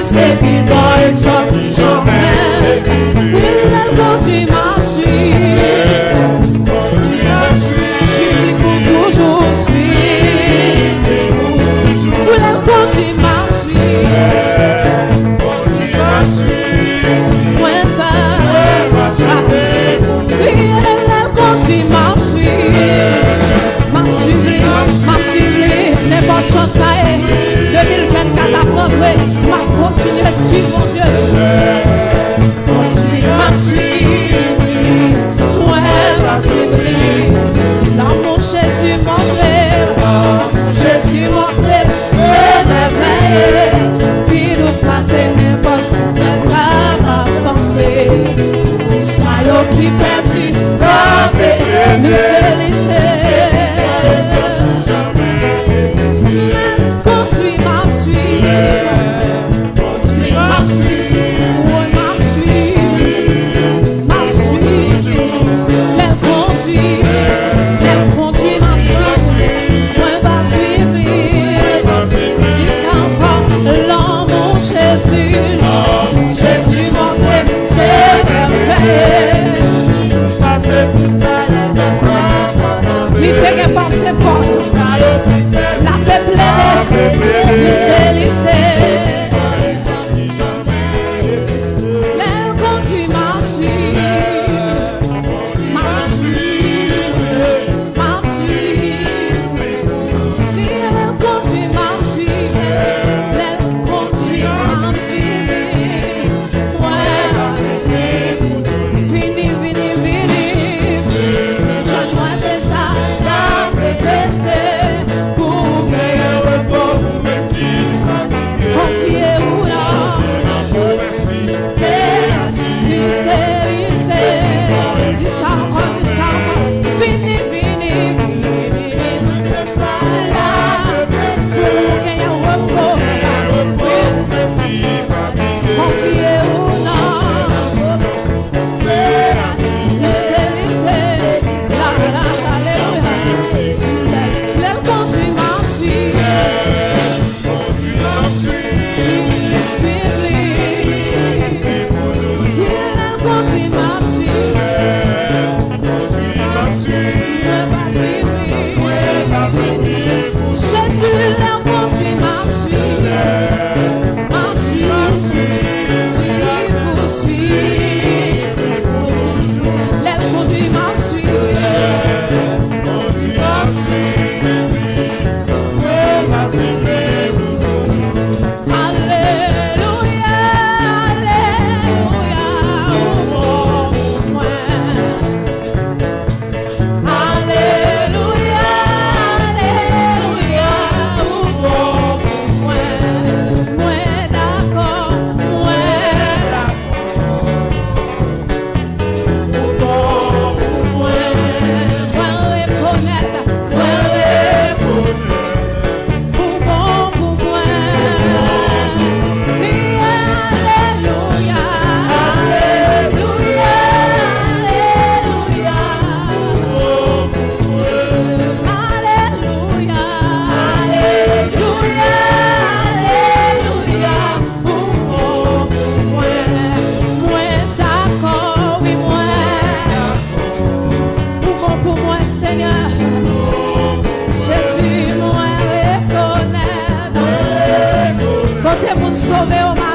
c'est plus bon exemple jamais. Oui, elle continue à suivre. Suivre pour toujours suivre. Oui, elle continue à suivre. Ouais, va. Oui, elle continue à suivre. N'importe chance ça est. 2024 à rentrer. M'a continué à suivre mon Dieu. M'a suivre. Ouais, m'a suivre. Dans mon Jésus montré. Jésus montré. C'est merveilleux. Puis nous se passer n'importe où. Pas penser. Ça y est qui perdu. Lycée. Continue m'a suivre. Jésus montré, c'est merveilleux. Il te qu'à penser pas. La peuple lycée. Elle conduit ma Sauver